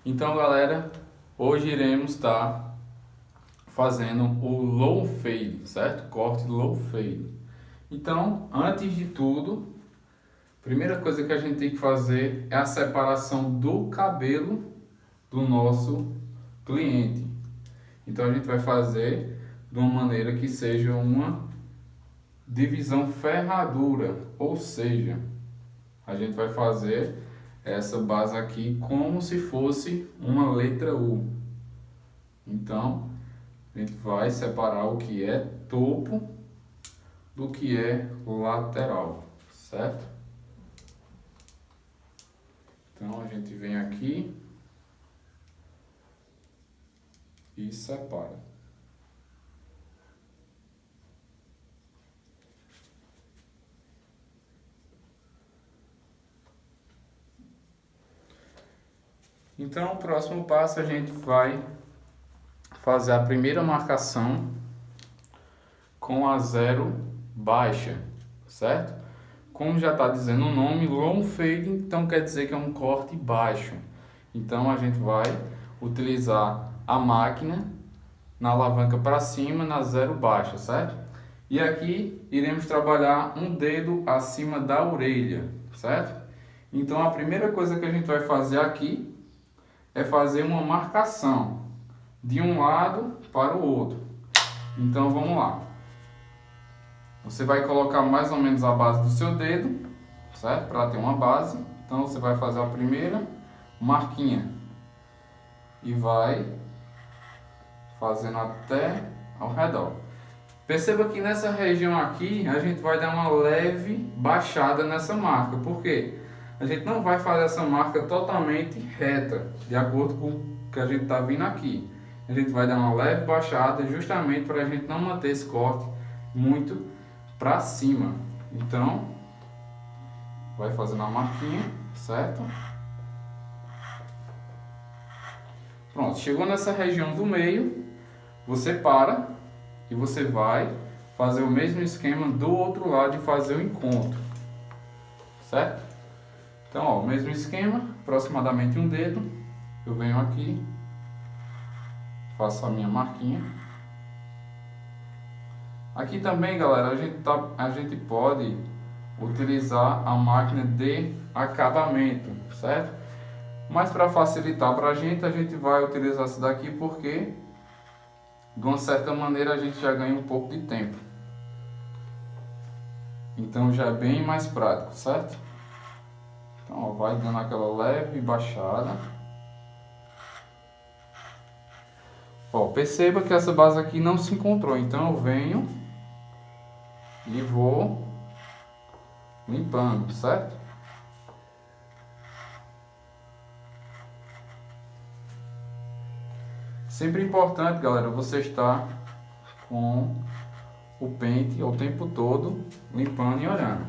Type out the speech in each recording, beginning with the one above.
Então, galera, hoje iremos estar fazendo o low fade, certo? Corte low fade. Então, antes de tudo, a primeira coisa que a gente tem que fazer é a separação do cabelo do nosso cliente. Então, a gente vai fazer de uma maneira que seja uma divisão ferradura, ou seja, a gente vai fazer essa base aqui como se fosse uma letra U. Então, a gente vai separar o que é topo do que é lateral, certo? Então, a gente vem aqui e separa. Então, o próximo passo a gente vai fazer a primeira marcação com a zero baixa, certo? Como já está dizendo o nome, long fade, então quer dizer que é um corte baixo. Então a gente vai utilizar a máquina na alavanca para cima, na zero baixa, certo? E aqui iremos trabalhar um dedo acima da orelha, certo? Então a primeira coisa que a gente vai fazer aqui é fazer uma marcação de um lado para o outro. Então vamos lá. Você vai colocar mais ou menos a base do seu dedo, certo? Para ter uma base. Então você vai fazer a primeira marquinha e vai fazendo até ao redor. Perceba que nessa região aqui a gente vai dar uma leve baixada nessa marca. Por quê? A gente não vai fazer essa marca totalmente reta, de acordo com o que a gente está vindo aqui. A gente vai dar uma leve baixada justamente para a gente não manter esse corte muito para cima. Então, vai fazendo a marquinha, certo? Pronto, chegou nessa região do meio, você para e você vai fazer o mesmo esquema do outro lado e fazer o encontro, certo? Então, ó, o mesmo esquema, aproximadamente um dedo, eu venho aqui, faço a minha marquinha. Aqui também, galera, a gente pode utilizar a máquina de acabamento, certo? Mas para facilitar para a gente vai utilizar essa daqui porque de uma certa maneira a gente já ganha um pouco de tempo. Então já é bem mais prático, certo? Então ó, vai dando aquela leve baixada. Ó, perceba que essa base aqui não se encontrou, então eu venho e vou limpando, certo? Sempre importante, galera, você estar com o pente o tempo todo limpando e olhando,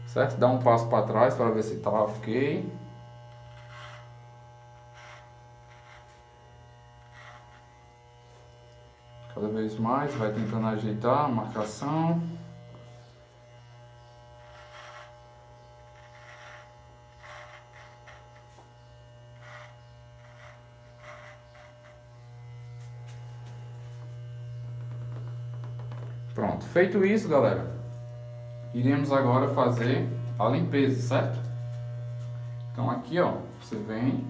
certo? Dá um passo para trás para ver se está ok. Cada vez mais vai tentando ajeitar a marcação. Pronto, feito isso, galera, iremos agora fazer a limpeza, certo? Então aqui, ó, você vem,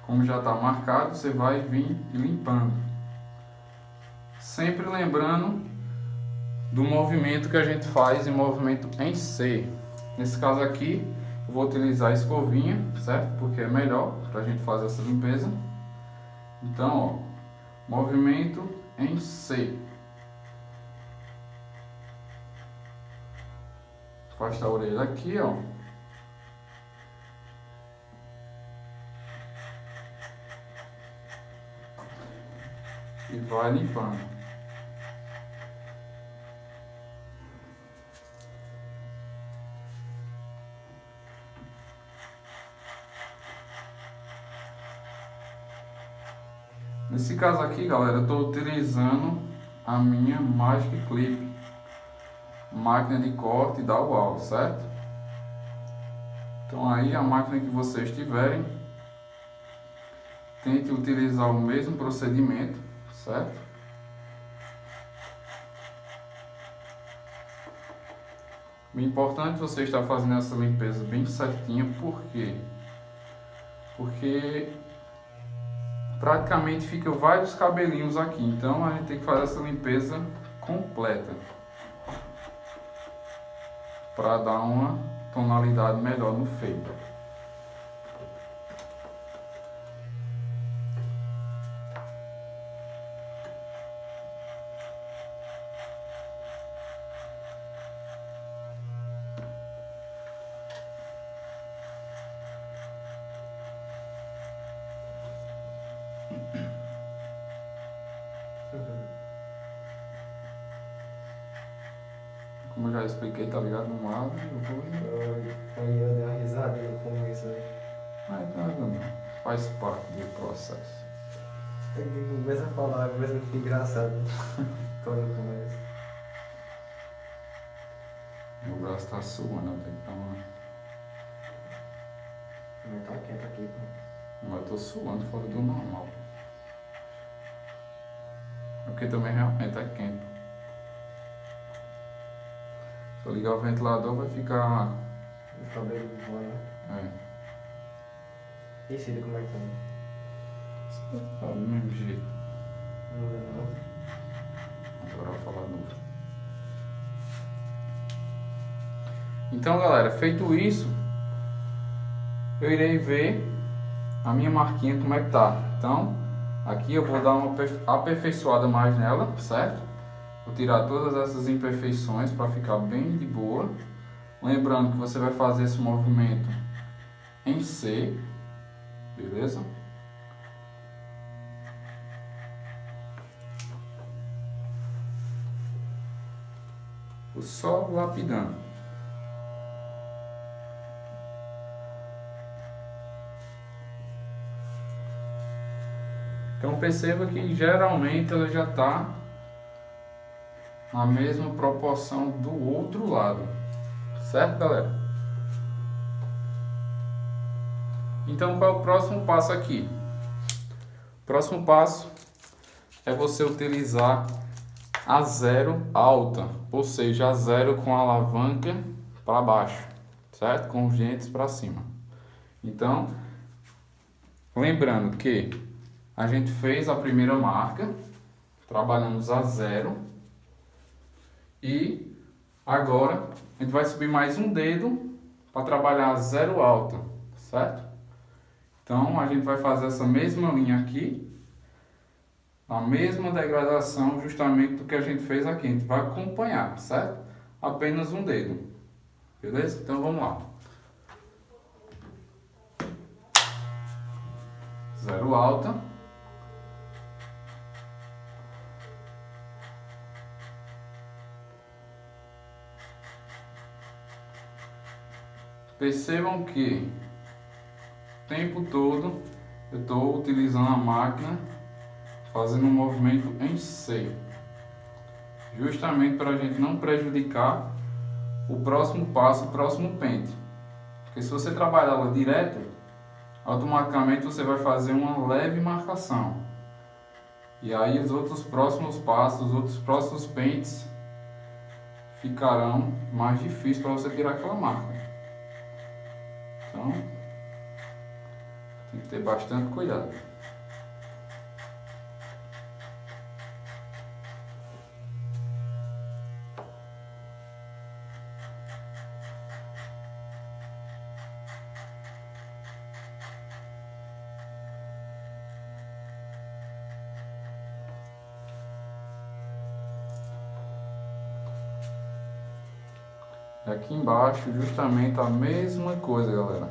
como já está marcado, você vai vir limpando, sempre lembrando do movimento que a gente faz em movimento em C. Nesse caso aqui, eu vou utilizar a escovinha, certo? Porque é melhor para a gente fazer essa limpeza. Então, ó, movimento em C. Afasta a orelha aqui, ó. E vai limpando. Nesse caso aqui, galera, eu estou utilizando a minha Magic Clip, máquina de corte da UAU, certo? Então aí a máquina que vocês tiverem, tente utilizar o mesmo procedimento, certo? O importante é você estar fazendo essa limpeza bem certinha, por quê? Porque praticamente fica vários cabelinhos aqui, então a gente tem que fazer essa limpeza completa para dar uma tonalidade melhor no fade. Como eu já expliquei, tá ligado? No lado, eu vou... Aí eu dei uma risada no começo, né? Mas nada não, faz parte do processo. Tem que começar a falar, começa a ficar engraçado. Quando começa. Meu braço tá suando, eu tenho que dar uma... Mas tá quieto aqui, pô. Mas eu tô suando fora do normal. Porque também realmente é quente. Se eu ligar o ventilador vai ficar... O cabelo voando. É. E Cílio, como é que tá? Tá do mesmo jeito. Não muda não. Agora eu vou falar novo. Então galera, feito isso, eu irei ver a minha marquinha como é que tá. Então, aqui eu vou dar uma aperfeiçoada mais nela, certo? Vou tirar todas essas imperfeições para ficar bem de boa. Lembrando que você vai fazer esse movimento em C, beleza? Vou só lapidando. Então perceba que geralmente ela já está na mesma proporção do outro lado, certo galera? Então qual é o próximo passo aqui? O próximo passo é você utilizar a zero alta, ou seja, a zero com a alavanca para baixo, certo? Com os dentes para cima. Então, lembrando que a gente fez a primeira marca, trabalhamos a zero e agora a gente vai subir mais um dedo para trabalhar a zero alta, certo? Então a gente vai fazer essa mesma linha aqui, a mesma degradação justamente do que a gente fez aqui, a gente vai acompanhar, certo? Apenas um dedo, beleza? Então vamos lá. Zero alta. Percebam que o tempo todo eu estou utilizando a máquina fazendo um movimento em C, justamente para a gente não prejudicar o próximo passo, o próximo pente. Porque se você trabalhar ela direto, automaticamente você vai fazer uma leve marcação. E aí os outros próximos passos, os outros próximos pentes ficarão mais difíceis para você tirar aquela marca. Então, tem que ter bastante cuidado. Aqui embaixo, justamente a mesma coisa, galera.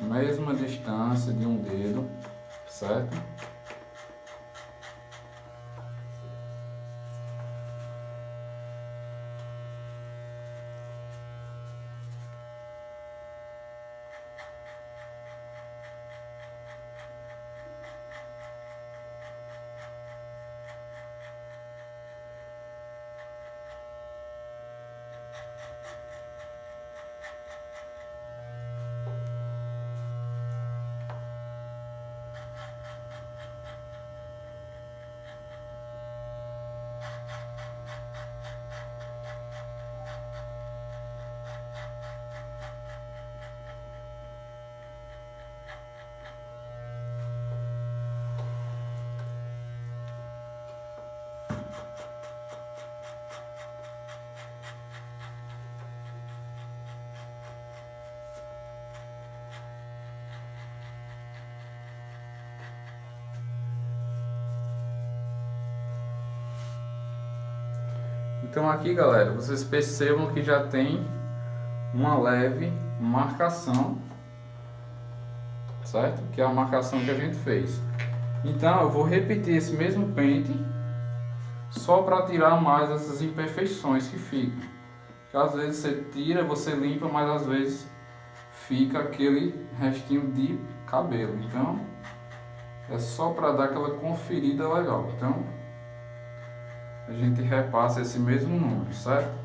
Mesma distância de um dedo, certo? Então aqui, galera, vocês percebam que já tem uma leve marcação, certo? Que é a marcação que a gente fez. Então eu vou repetir esse mesmo pente só para tirar mais essas imperfeições que ficam. Que às vezes você tira, você limpa, mas às vezes fica aquele restinho de cabelo. Então é só para dar aquela conferida legal. Então a gente repassa esse mesmo número, certo?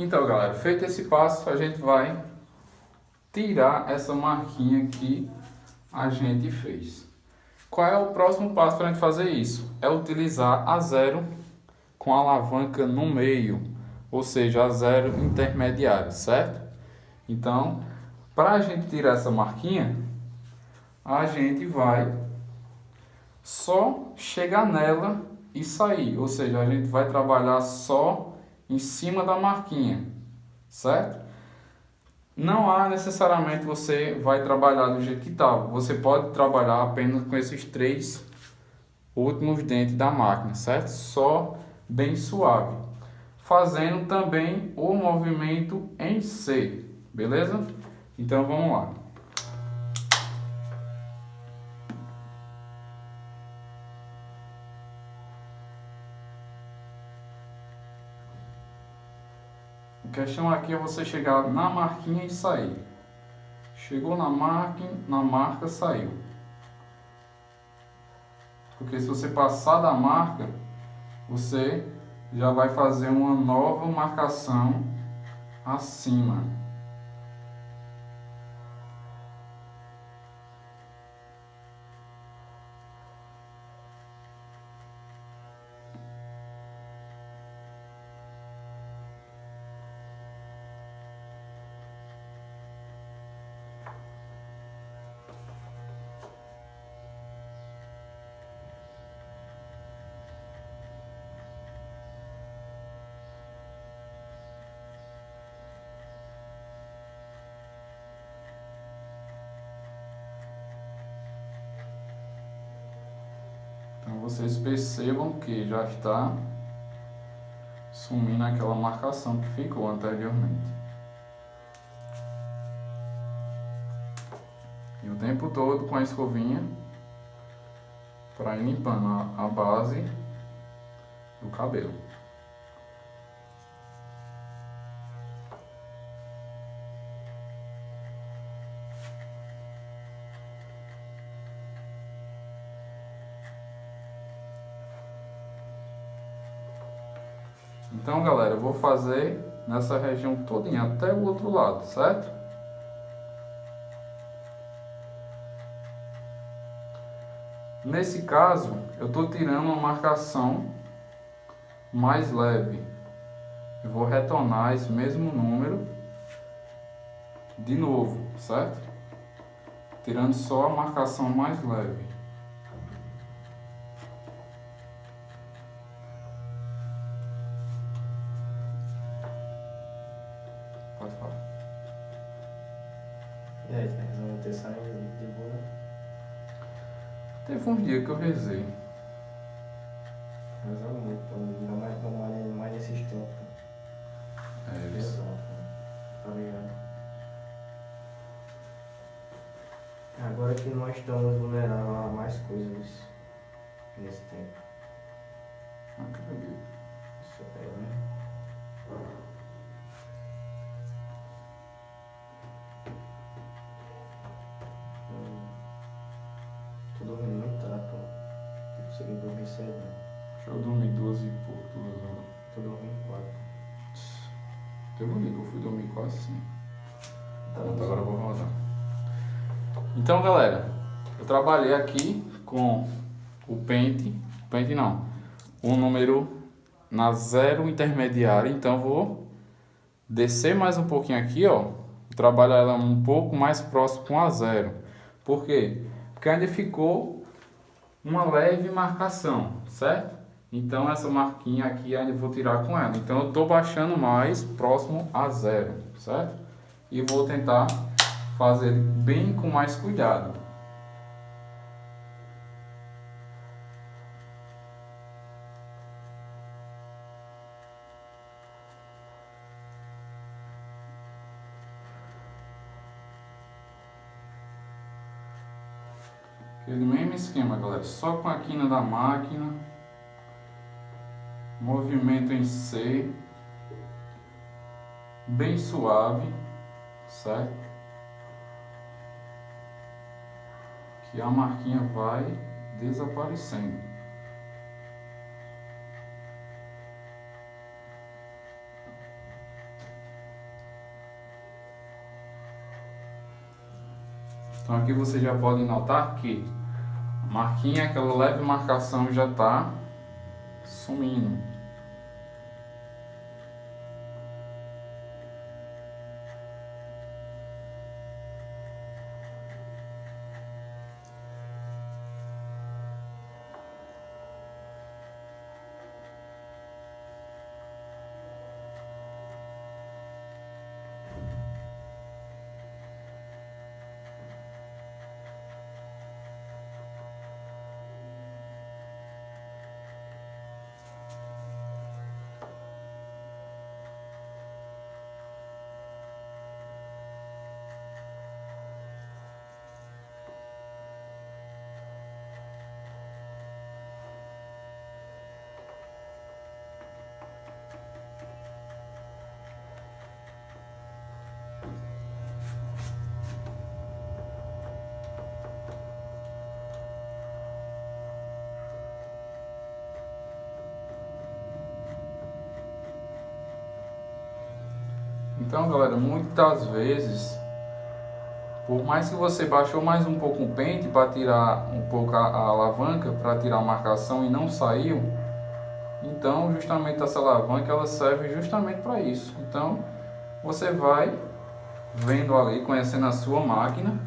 Então, galera, feito esse passo, a gente vai tirar essa marquinha que a gente fez. Qual é o próximo passo para a gente fazer isso? É utilizar a zero com a alavanca no meio, ou seja, a zero intermediária, certo? Então, para a gente tirar essa marquinha, a gente vai só chegar nela e sair, ou seja, a gente vai trabalhar só em cima da marquinha, certo? Não há necessariamente você vai trabalhar do jeito que estava. Você pode trabalhar apenas com esses 3 últimos dentes da máquina, certo? Só bem suave. Fazendo também o movimento em C, beleza? Então vamos lá. A questão aqui é você chegar na marquinha e sair. Chegou na marca, saiu. Porque se você passar da marca, você já vai fazer uma nova marcação acima. Então vocês percebam que já está sumindo aquela marcação que ficou anteriormente. E o tempo todo com a escovinha para ir limpando a base do cabelo. Então, galera, eu vou fazer nessa região todinha, até o outro lado, certo? Nesse caso, eu estou tirando uma marcação mais leve. Eu vou retornar esse mesmo número de novo, certo? Tirando só a marcação mais leve. Pode falar. E aí, tá resolvendo ter saído de boa? Teve um dia que eu rezei. Resolve muito, ainda mais nesses tempos. Isso. Tá ligado? Agora que nós estamos vulneráveis a mais coisas nesse tempo. Acredito. Isso é, né? Tô dormindo muito tarde, pô. Não consegui dormir cedo, né? Deixa eu dormir 2 e pouco, 2 horas. Tô dormindo 4. Teve um dia que eu fui dormir quase 5. Tá Pronto, agora eu vou rodar. Então, galera, eu trabalhei aqui com o pente não, o número na zero intermediária, então vou descer mais um pouquinho aqui, ó, trabalhar ela um pouco mais próximo com a zero. Por quê? Porque ainda ficou uma leve marcação, certo? Então essa marquinha aqui ainda vou tirar com ela. Então eu estou baixando mais próximo a zero, certo? E vou tentar fazer bem com mais cuidado. Aquele mesmo esquema, galera, só com a quina da máquina, movimento em C, bem suave, certo? Que a marquinha vai desaparecendo. Então aqui você já pode notar que a marquinha, aquela leve marcação já está sumindo. Então, galera, muitas vezes, por mais que você baixou mais um pouco o pente para tirar um pouco a alavanca, para tirar a marcação e não saiu, então justamente essa alavanca ela serve justamente para isso. Então, você vai vendo ali, conhecendo a sua máquina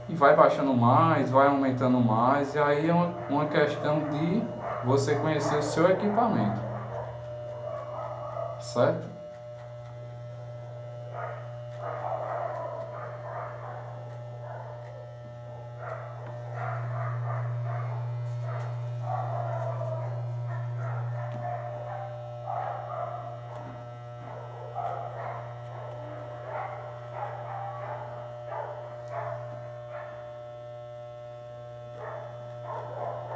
e vai baixando mais, vai aumentando mais, e aí é uma questão de você conhecer o seu equipamento, certo?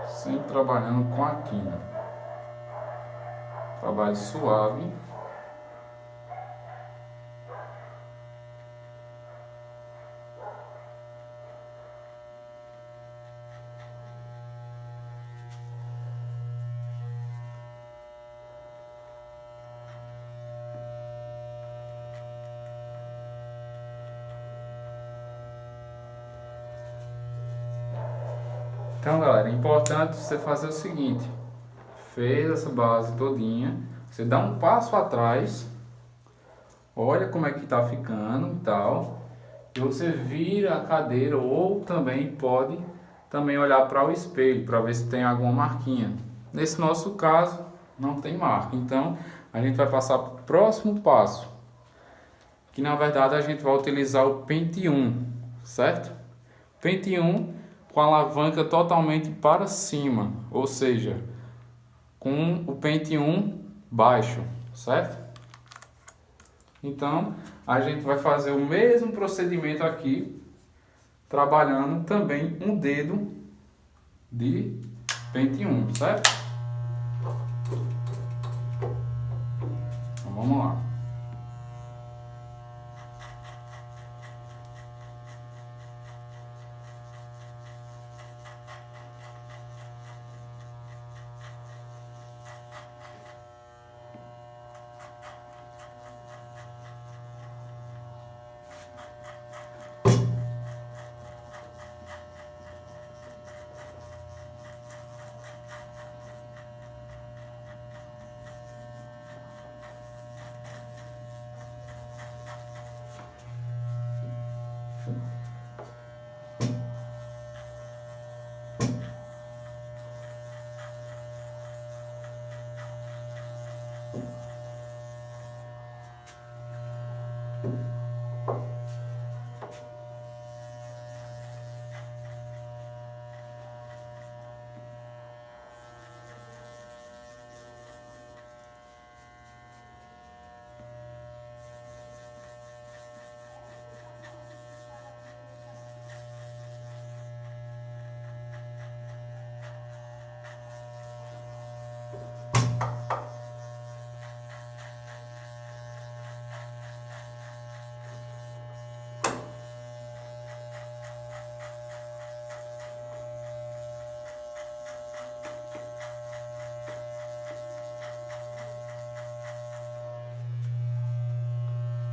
Sempre trabalhando com a quina. Trabalho suave. Então, galera, é importante você fazer o seguinte: fez essa base todinha, você dá um passo atrás, olha como é que tá ficando e tal, e você vira a cadeira, ou também pode também olhar para o espelho para ver se tem alguma marquinha. Nesse nosso caso não tem marca, então a gente vai passar para o próximo passo, que na verdade a gente vai utilizar o pente 1, certo? Pente 1 com a alavanca totalmente para cima, ou seja, com o pente 1 baixo, certo? Então, a gente vai fazer o mesmo procedimento aqui, trabalhando também um dedo de pente 1, certo? Então, vamos lá.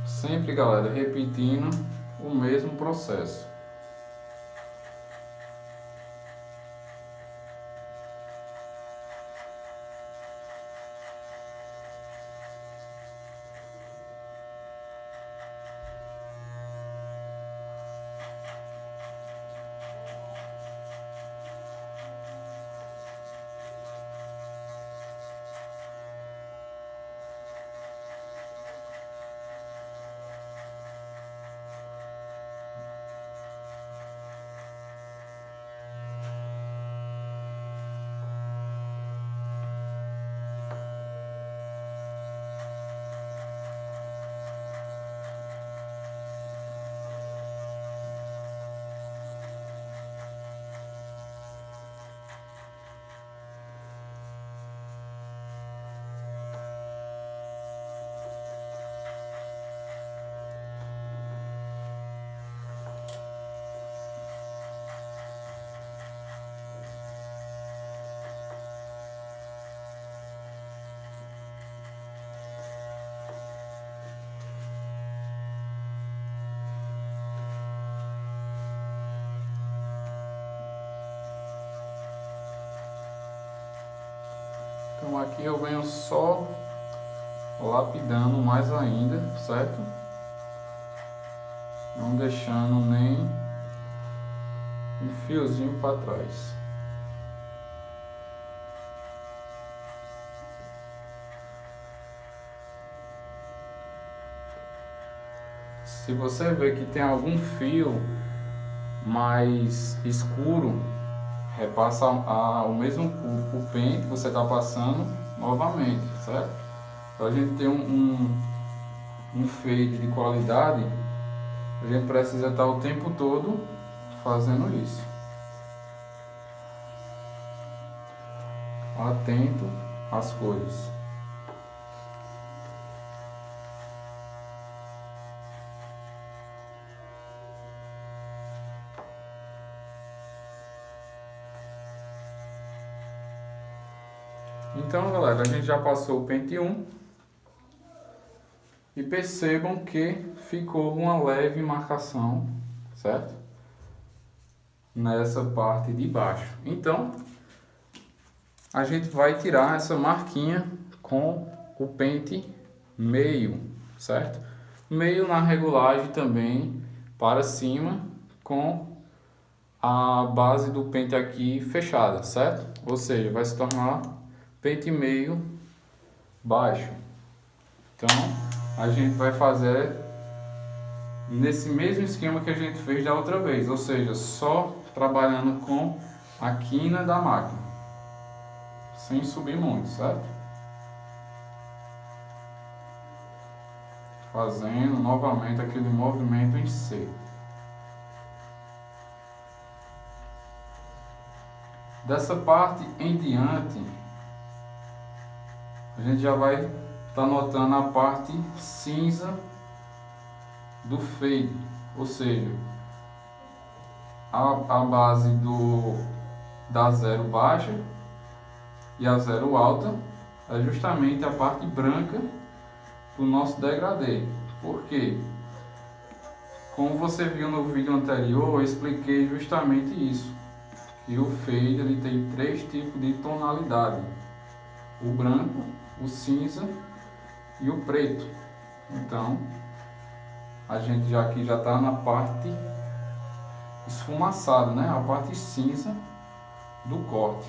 Sempre, galera, repetindo o mesmo processo. Então aqui eu venho só lapidando mais ainda, certo? Não deixando nem um fiozinho para trás. Se você vê que tem algum fio mais escuro, repassa o mesmo o pente que você está passando novamente, certo? Para a gente ter um fade de qualidade, a gente precisa estar o tempo todo fazendo isso. Atento às cores. Então, galera, a gente já passou o pente 1 e percebam que ficou uma leve marcação, certo? Nessa parte de baixo. Então, a gente vai tirar essa marquinha com o pente meio, certo? Meio na regulagem também para cima com a base do pente aqui fechada, certo? Ou seja, vai se tornar pente meio baixo. Então, a gente vai fazer nesse mesmo esquema que a gente fez da outra vez, ou seja, só trabalhando com a quina da máquina, sem subir muito, certo? Fazendo novamente aquele movimento em C. Dessa parte em diante, a gente já vai estar notando a parte cinza do fade, ou seja, a base da zero baixa e a zero alta é justamente a parte branca do nosso degradê. Por quê? Como você viu no vídeo anterior, eu expliquei justamente isso, que o fade ele tem 3 tipos de tonalidade: o branco, o cinza e o preto. Então, a gente aqui já está na parte esfumaçada, né? A parte cinza do corte.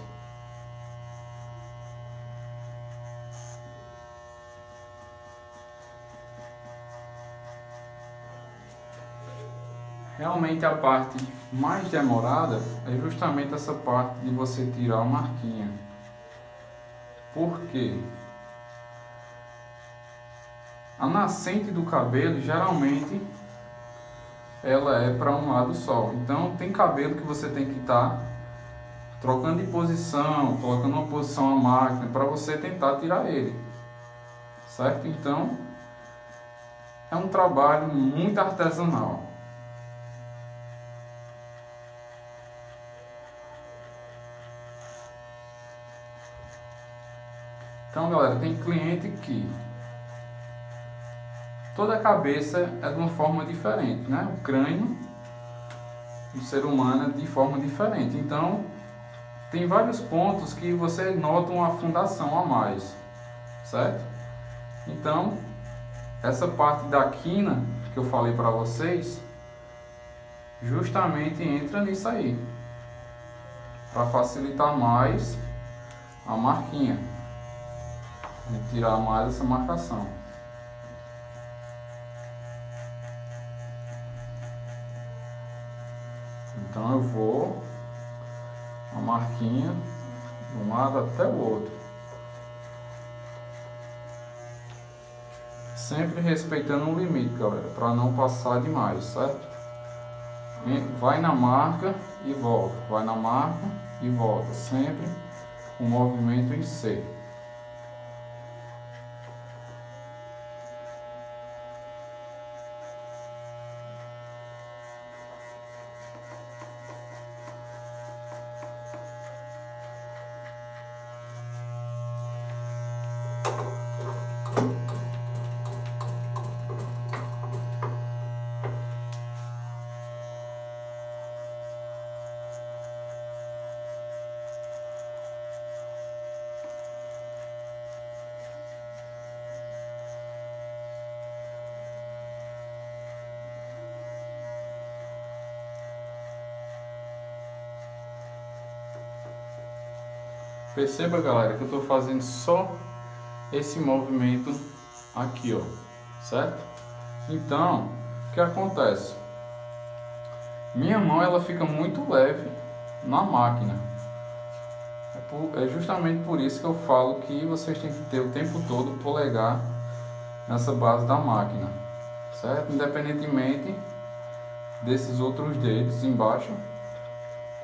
Realmente a parte mais demorada é justamente essa parte de você tirar a marquinha. Por quê? A nascente do cabelo geralmente ela é para um lado só. Então tem cabelo que você tem que estar trocando de posição, colocando uma posição a máquina para você tentar tirar ele, certo? Então é um trabalho muito artesanal. Então, galera, tem cliente que toda a cabeça é de uma forma diferente, né? O crânio do ser humano é de forma diferente. Então, tem vários pontos que você nota uma afundação a mais, certo? Então, essa parte da quina que eu falei para vocês, justamente entra nisso aí, para facilitar mais a marquinha, e tirar mais essa marcação. Então eu vou a marquinha de um lado até o outro, sempre respeitando o limite, galera, para não passar demais, certo? Vai na marca e volta, vai na marca e volta, sempre com o movimento em C. Perceba, galera, que eu estou fazendo só esse movimento aqui, ó, certo? Então, o que acontece? Minha mão ela fica muito leve na máquina. É justamente por isso que eu falo que vocês têm que ter o tempo todo o polegar nessa base da máquina, certo? Independentemente desses outros dedos embaixo,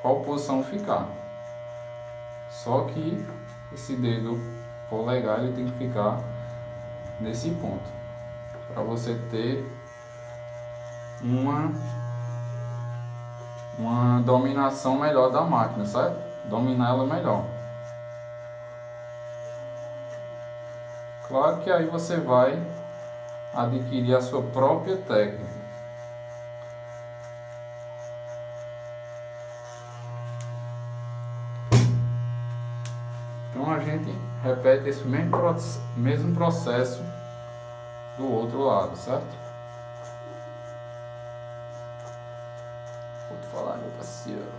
qual posição ficar. Só que esse dedo polegar ele tem que ficar nesse ponto, para você ter uma dominação melhor da máquina, certo? Dominar ela melhor. Claro que aí você vai adquirir a sua própria técnica. Então a gente repete esse mesmo processo do outro lado, certo? Vou te falar, meu parceiro.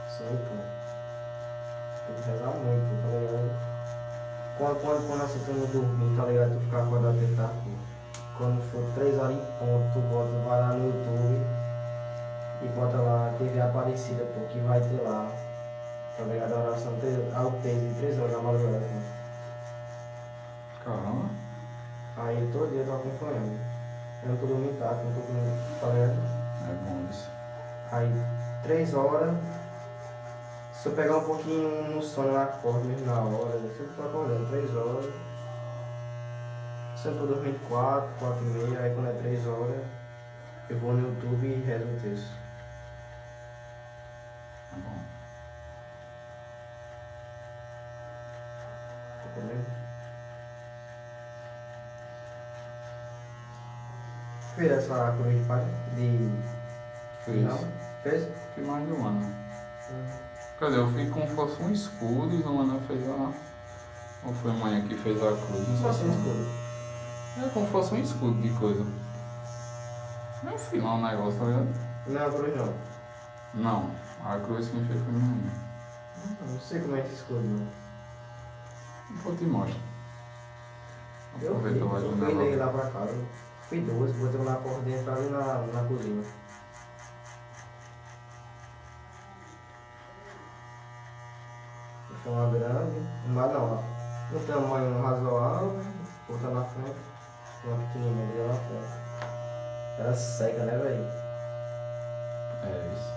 Sim, pô. Tem que rezar muito, tá ligado? Quando assim tu não dormir, tá ligado? Tu ficar acordado até tarde. Quando for 3 horas em ponto, tu vai lá no YouTube e bota lá TV Aparecida, pô, que vai ter lá, tá ligado? A oração ao texto de 3 horas da madrugada, pô. Caramba. Aí todo dia eu tô acompanhando. Eu não tô dormindo tarde, não tô dormindo, tá ligado? É bom isso. Aí 3 horas, se eu pegar um pouquinho no sono, eu acordo mesmo na hora, eu sempre tô acordando 3 horas. Sempre tô dormindo 4 e meia, aí quando é 3 horas, eu vou no YouTube e rezo o texto. É bom. Tá comendo? Fez essa cruz de pai? Fez. Não? Fez? Fiz mais de um ano. Quer dizer, eu fiz como se fosse um escudo e Luana fez a... Ou foi a mãe que fez a cruz? Só assim escudo. É como se fosse um escudo de coisa. Não fiz lá um negócio, tá ligado? Não é a cruz não. Não, a cruz quem fez foi minha mãe. Não sei como é esse escudo não. Depois eu te mostro. Eu Aproveitou a fui janela. nele lá pra casa. Fui duas, botei uma na porta de entrada e na cozinha. Foi uma grande, mas não, um tamanho razoável, outra na frente, uma pequenininha na frente. Era seca, né, velho? É isso.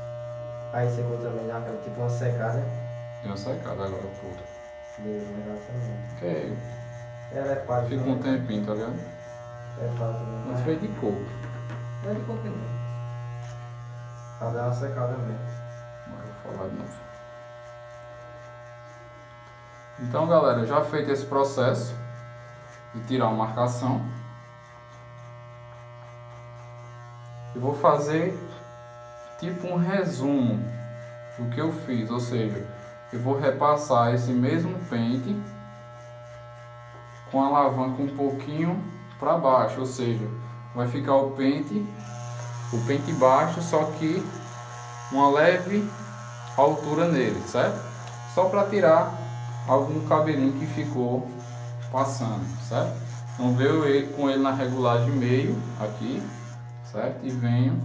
Aí secou também naquela, tipo uma secada. Deu uma secada agora, puta. Deu legal também. Porque Ela é paga fica um tempinho, tá ligado? É paga também. Mas veio de coco. Não é de coco não. Pra dar uma secada mesmo. Agora eu vou falar de novo. Então, galera, já feito esse processo de tirar uma marcação, eu vou fazer tipo um resumo do que eu fiz, ou seja, eu vou repassar esse mesmo pente com a alavanca um pouquinho para baixo, ou seja, vai ficar o pente baixo, só que uma leve altura nele, certo? Só para tirar algum cabelinho que ficou passando, certo? Então veio com ele na regulagem meio aqui, certo? E venho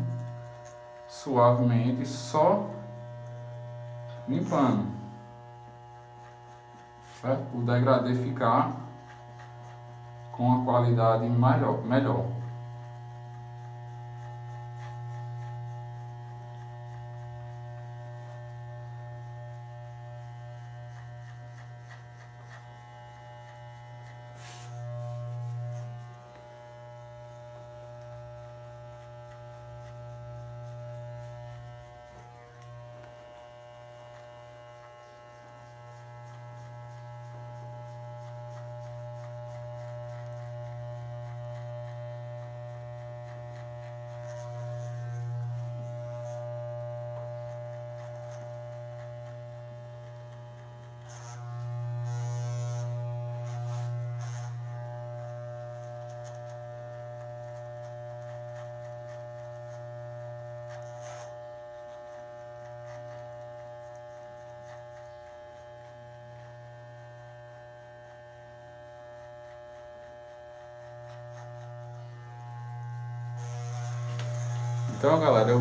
suavemente só limpando, certo? O degradê ficar com a qualidade melhor. Então, galera,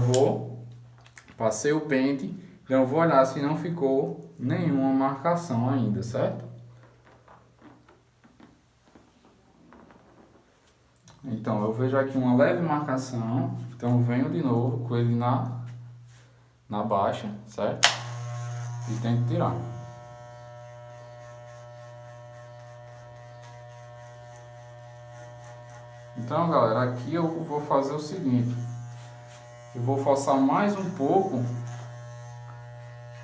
passei o pente, então eu vou olhar se não ficou nenhuma marcação ainda, certo? Então, eu vejo aqui uma leve marcação, então eu venho de novo com ele na baixa, certo? E tento tirar. Então, galera, aqui eu vou fazer o seguinte. Eu vou forçar mais um pouco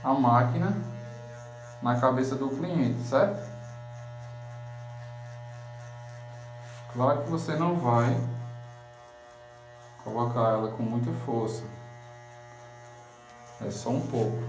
a máquina na cabeça do cliente, certo? Claro que você não vai colocar ela com muita força. É só um pouco.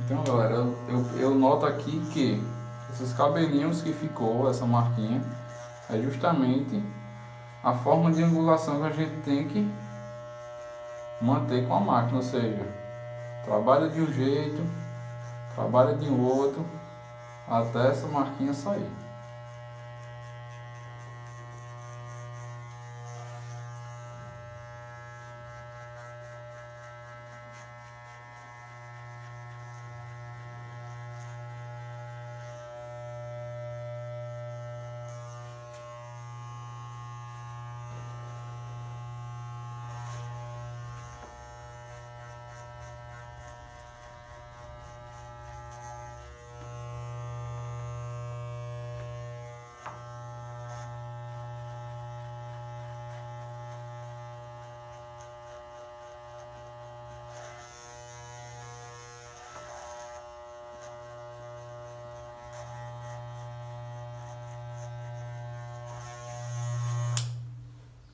Então, galera, eu noto aqui que esses cabelinhos que ficou, essa marquinha, é justamente a forma de angulação que a gente tem que manter com a máquina, ou seja, trabalha de um jeito, trabalha de um outro, até essa marquinha sair.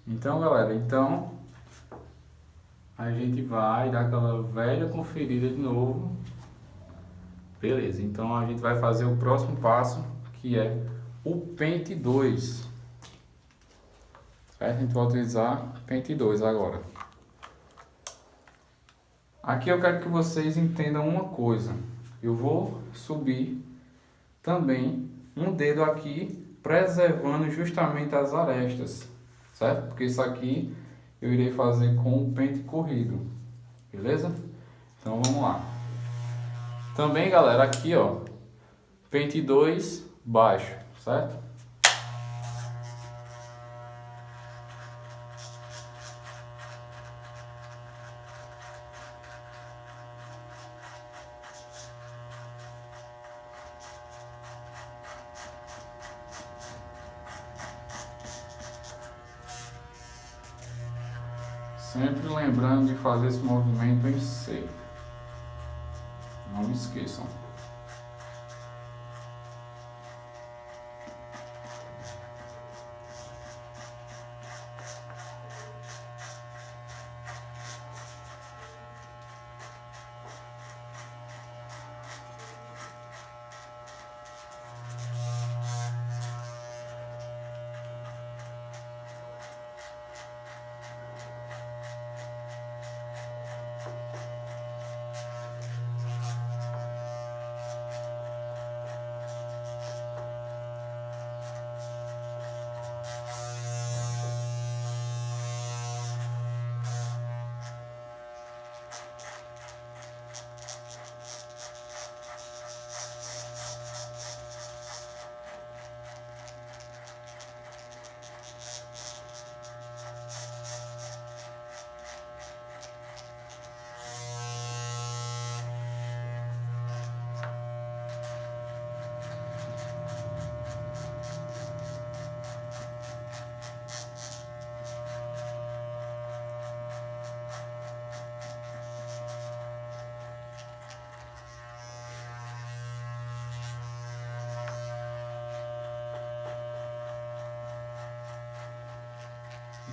Então, galera, a gente vai dar aquela velha conferida de novo. Beleza, então a gente vai fazer o próximo passo, que é o pente 2. Certo? A gente vai utilizar pente 2 agora. Aqui eu quero que vocês entendam uma coisa. Eu vou subir também um dedo aqui, preservando justamente as arestas, certo? Porque isso aqui eu irei fazer com o pente corrido, beleza? Então vamos lá. Também, galera, aqui ó, pente 2 baixo, certo? Sempre lembrando de fazer esse movimento em C. Não esqueçam.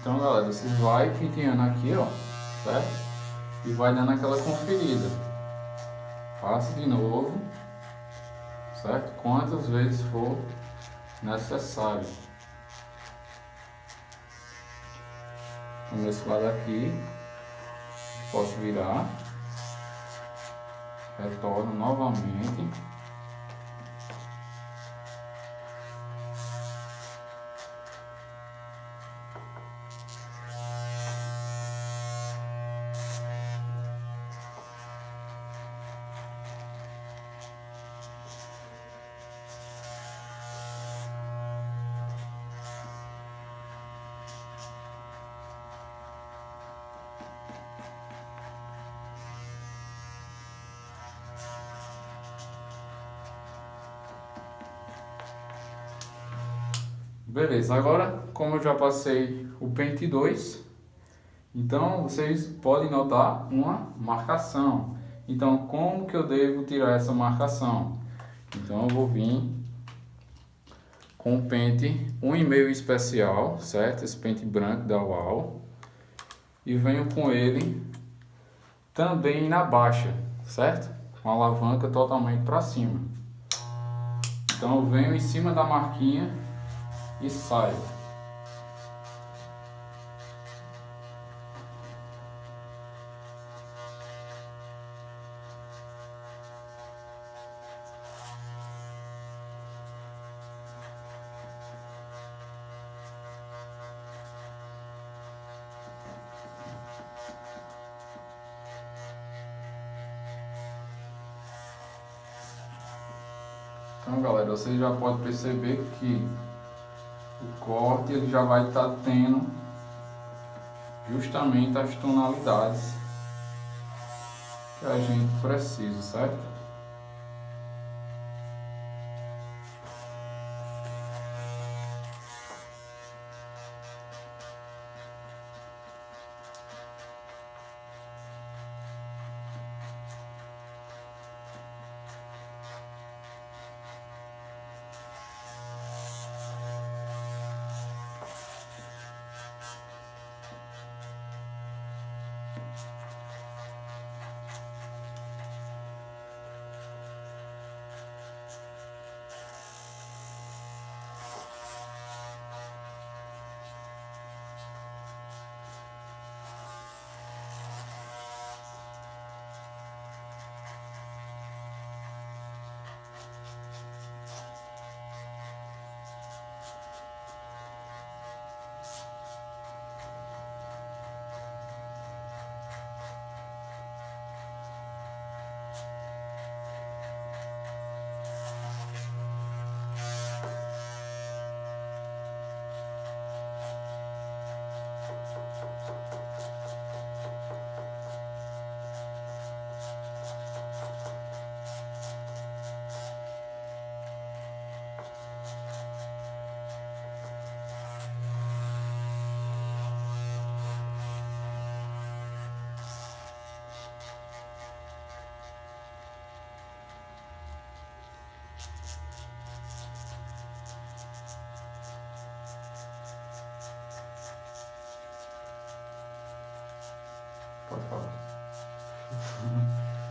Então, galera, você vai penteando aqui, ó, certo? E vai dando aquela conferida. Passe de novo, certo? Quantas vezes for necessário. Então, desse lado aqui, posso virar. Retorno novamente. Beleza, agora como eu já passei o pente 2, então vocês podem notar uma marcação. Então como que eu devo tirar essa marcação? Então eu vou vir com o pente 1,5 especial, certo? Esse pente branco da UAU. E venho com ele também na baixa, certo? Com a alavanca totalmente para cima. Então eu venho em cima da marquinha e saio. Então, galera, você já pode perceber que o corte ele já vai estar tendo justamente as tonalidades que a gente precisa, certo?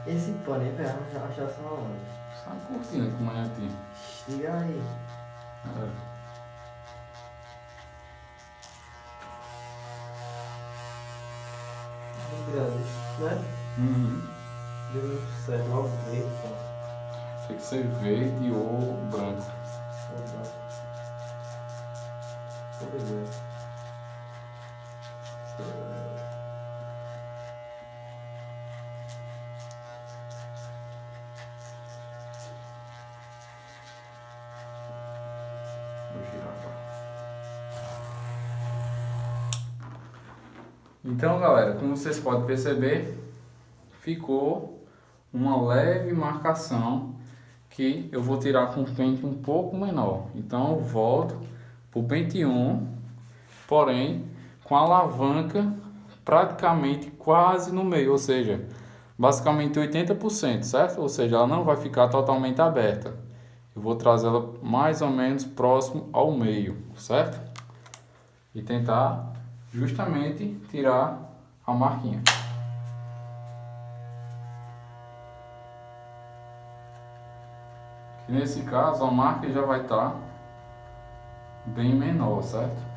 Esse pano aí, velho, achar só onde? Só curtindo como é aqui. Diga aí. É. Muito grande, né? Uhum. Deu muito certo, logo verde, pô. Tem que ser verde ou branco. Obrigado. Vou girar agora. Então, galera, como vocês podem perceber, ficou uma leve marcação que eu vou tirar com um pente um pouco menor. Então, eu volto para o pente 1, porém com a alavanca praticamente quase no meio, ou seja, basicamente 80%, certo? Ou seja, ela não vai ficar totalmente aberta. Eu vou trazer ela mais ou menos próximo ao meio, certo? E tentar justamente tirar a marquinha. Que nesse caso a marca já vai estar bem menor, certo?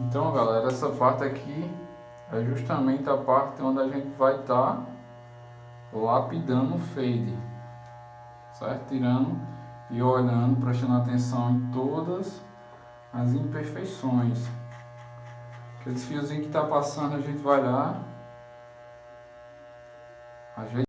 Então, galera, essa parte aqui é justamente a parte onde a gente vai estar lapidando o fade, certo? Tirando e olhando, prestando atenção em todas as imperfeições. Aqueles fiozinhos que está passando, a gente vai lá, ajeita.